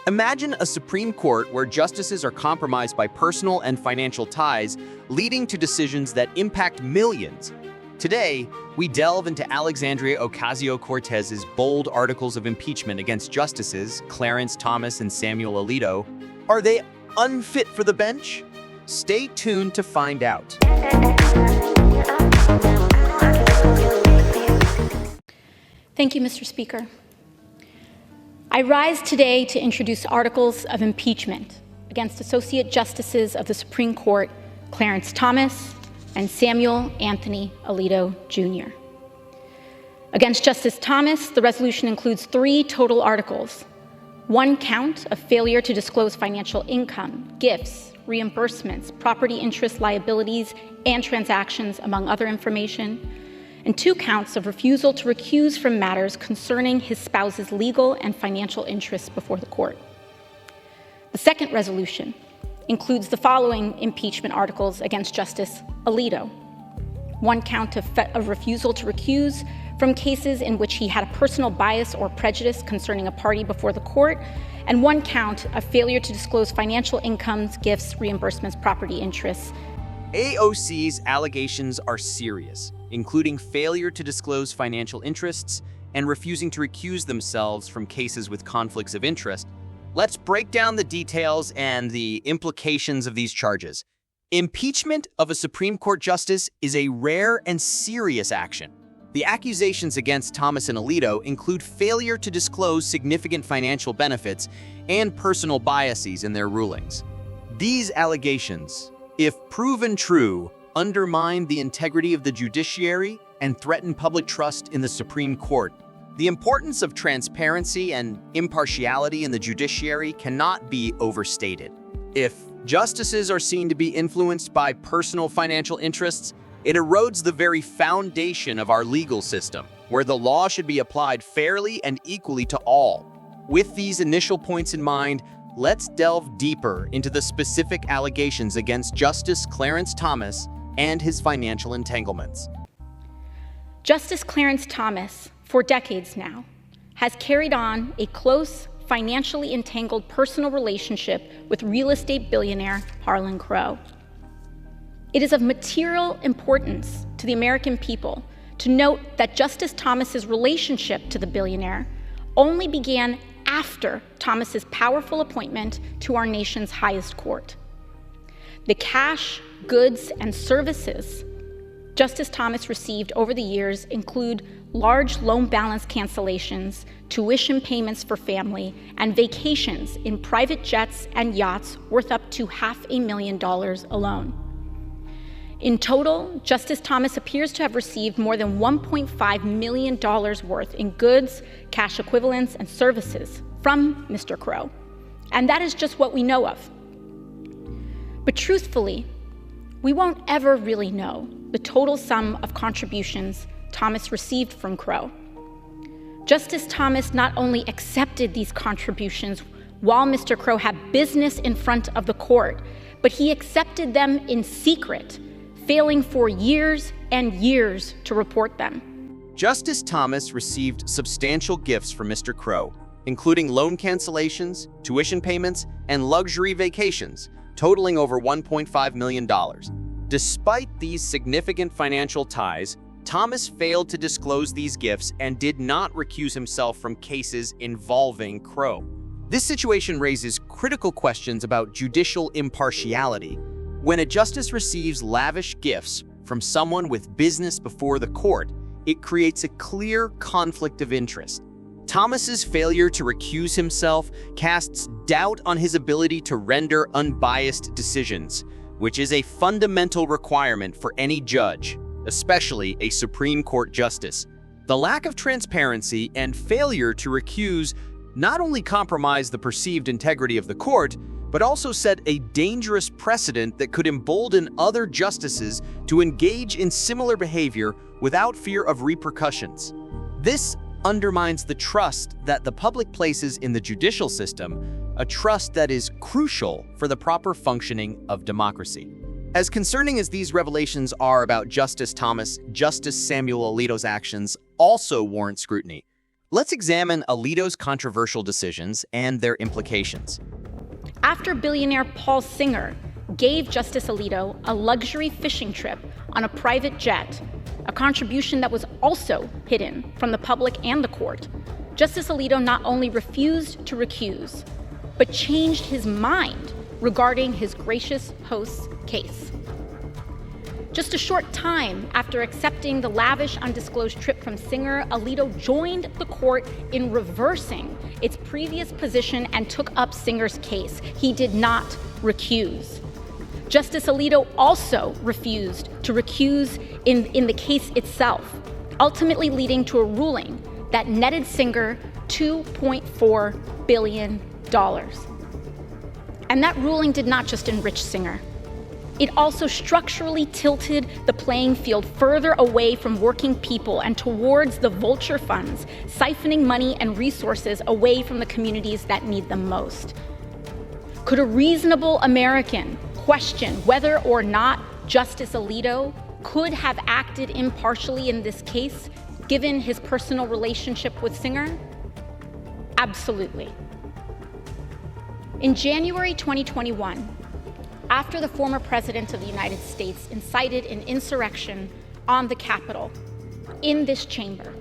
Imagine a Supreme Court where justices are compromised by personal and financial ties, leading to decisions that impact millions. Today, we delve into Alexandria Ocasio-Cortez's bold articles of impeachment against justices Clarence Thomas and Samuel Alito. Are they unfit for the bench? Stay tuned to find out. Thank you, Mr. Speaker. I rise today to introduce articles of impeachment against Associate Justices of the Supreme Court Clarence Thomas and Samuel Anthony Alito, Jr. Against Justice Thomas, the resolution includes 3 total articles: 1 count of failure to disclose financial income, gifts, reimbursements, property interest liabilities, and transactions, among other information, and 2 counts of refusal to recuse from matters concerning his spouse's legal and financial interests before the court. The second resolution includes the following impeachment articles against Justice Alito: 1 count of refusal to recuse from cases in which he had a personal bias or prejudice concerning a party before the court, and 1 count of failure to disclose financial incomes, gifts, reimbursements, property interests. AOC's allegations are serious, including failure to disclose financial interests and refusing to recuse themselves from cases with conflicts of interest. Let's break down the details and the implications of these charges. Impeachment of a Supreme Court justice is a rare and serious action. The accusations against Thomas and Alito include failure to disclose significant financial benefits and personal biases in their rulings. These allegations, if proven true, undermine the integrity of the judiciary and threaten public trust in the Supreme Court. The importance of transparency and impartiality in the judiciary cannot be overstated. If justices are seen to be influenced by personal financial interests, it erodes the very foundation of our legal system, where the law should be applied fairly and equally to all. With these initial points in mind, let's delve deeper into the specific allegations against Justice Clarence Thomas and his financial entanglements. Justice Clarence Thomas, for decades now, has carried on a close, financially entangled personal relationship with real estate billionaire Harlan Crow. It is of material importance to the American people to note that Justice Thomas's relationship to the billionaire only began after Thomas's powerful appointment to our nation's highest court. The cash, goods, and services Justice Thomas received over the years include large loan balance cancellations, tuition payments for family, and vacations in private jets and yachts worth up to $500,000 alone. In total, Justice Thomas appears to have received more than $1.5 million worth in goods, cash equivalents, and services from Mr. Crow. And that is just what we know of. But truthfully, we won't ever really know the total sum of contributions Thomas received from Crow. Justice Thomas not only accepted these contributions while Mr. Crow had business in front of the court, but he accepted them in secret, failing for years and years to report them. Justice Thomas received substantial gifts from Mr. Crow, including loan cancellations, tuition payments, and luxury vacations, totaling over $1.5 million. Despite these significant financial ties, Thomas failed to disclose these gifts and did not recuse himself from cases involving Crow. This situation raises critical questions about judicial impartiality. When a justice receives lavish gifts from someone with business before the court, it creates a clear conflict of interest. Thomas's failure to recuse himself casts doubt on his ability to render unbiased decisions, which is a fundamental requirement for any judge, especially a Supreme Court justice. The lack of transparency and failure to recuse not only compromise the perceived integrity of the court, but also set a dangerous precedent that could embolden other justices to engage in similar behavior without fear of repercussions. This undermines the trust that the public places in the judicial system, a trust that is crucial for the proper functioning of democracy. As concerning as these revelations are about Justice Thomas, Justice Samuel Alito's actions also warrant scrutiny. Let's examine Alito's controversial decisions and their implications. After billionaire Paul Singer gave Justice Alito a luxury fishing trip on a private jet, a contribution that was also hidden from the public and the court, Justice Alito not only refused to recuse, but changed his mind regarding his gracious host's case. Just a short time after accepting the lavish undisclosed trip from Singer, Alito joined the court in reversing its previous position and took up Singer's case. He did not recuse. Justice Alito also refused to recuse in the case itself, ultimately leading to a ruling that netted Singer $2.4 billion. And that ruling did not just enrich Singer. It also structurally tilted the playing field further away from working people and towards the vulture funds, siphoning money and resources away from the communities that need them most. Could a reasonable American question whether or not Justice Alito could have acted impartially in this case, given his personal relationship with Singer? Absolutely. In January 2021, after the former president of the United States incited an insurrection on the Capitol in this chamber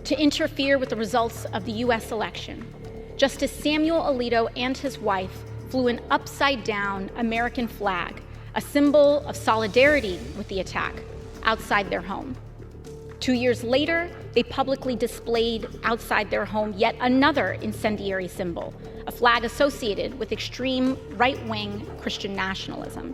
to interfere with the results of the US election, Justice Samuel Alito and his wife flew an upside-down American flag, a symbol of solidarity with the attack, outside their home. 2 years later, they publicly displayed outside their home yet another incendiary symbol, a flag associated with extreme right-wing Christian nationalism.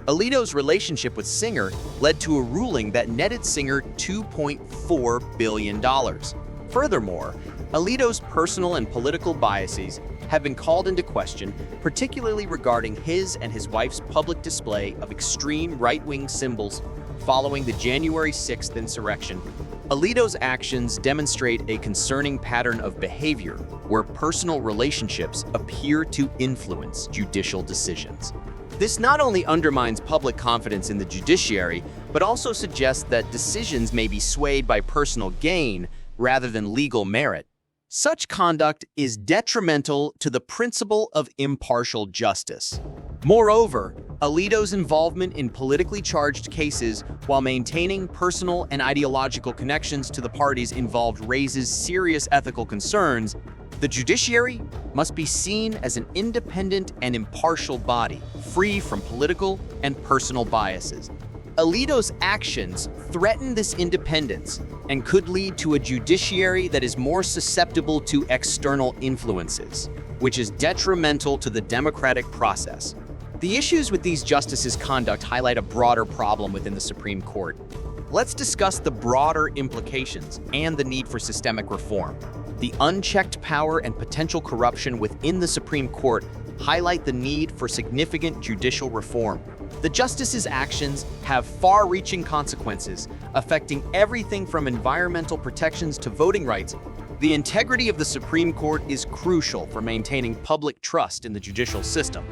Alito's relationship with Singer led to a ruling that netted Singer $2.4 billion. Furthermore, Alito's personal and political biases have been called into question, particularly regarding his and his wife's public display of extreme right-wing symbols following the January 6th insurrection. Alito's actions demonstrate a concerning pattern of behavior where personal relationships appear to influence judicial decisions. This not only undermines public confidence in the judiciary, but also suggests that decisions may be swayed by personal gain rather than legal merit. Such conduct is detrimental to the principle of impartial justice. Moreover, Alito's involvement in politically charged cases while maintaining personal and ideological connections to the parties involved raises serious ethical concerns. The judiciary must be seen as an independent and impartial body, free from political and personal biases. Alito's actions threaten this independence and could lead to a judiciary that is more susceptible to external influences, which is detrimental to the democratic process. The issues with these justices' conduct highlight a broader problem within the Supreme Court. Let's discuss the broader implications and the need for systemic reform. The unchecked power and potential corruption within the Supreme Court highlight the need for significant judicial reform. The justices' actions have far-reaching consequences, affecting everything from environmental protections to voting rights. The integrity of the Supreme Court is crucial for maintaining public trust in the judicial system.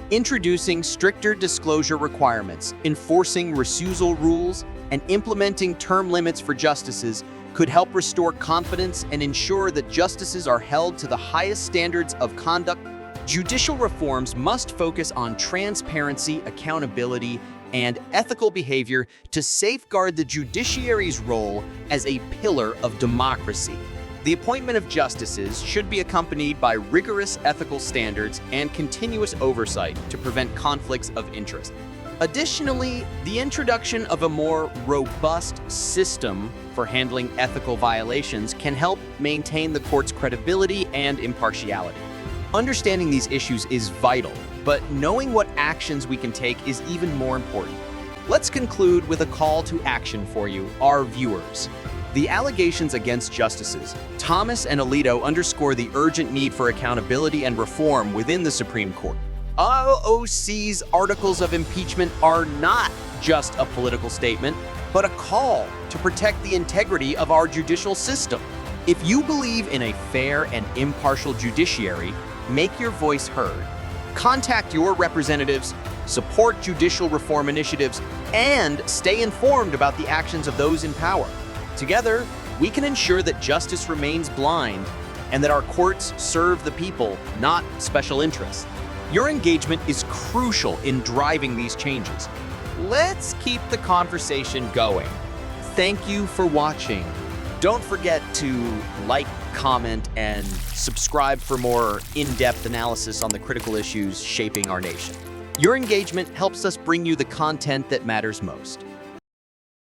Introducing stricter disclosure requirements, enforcing recusal rules, and implementing term limits for justices could help restore confidence and ensure that justices are held to the highest standards of conduct. Judicial reforms must focus on transparency, accountability, and ethical behavior to safeguard the judiciary's role as a pillar of democracy. The appointment of justices should be accompanied by rigorous ethical standards and continuous oversight to prevent conflicts of interest. Additionally, the introduction of a more robust system for handling ethical violations can help maintain the court's credibility and impartiality. Understanding these issues is vital, but knowing what actions we can take is even more important. Let's conclude with a call to action for you, our viewers. The allegations against Justices Thomas and Alito underscore the urgent need for accountability and reform within the Supreme Court. AOC's articles of impeachment are not just a political statement, but a call to protect the integrity of our judicial system. If you believe in a fair and impartial judiciary, make your voice heard. Contact your representatives, support judicial reform initiatives, and stay informed about the actions of those in power. Together, we can ensure that justice remains blind and that our courts serve the people, not special interests. Your engagement is crucial in driving these changes. Let's keep the conversation going. Thank you for watching. Don't forget to like, comment, and subscribe for more in-depth analysis on the critical issues shaping our nation. Your engagement helps us bring you the content that matters most.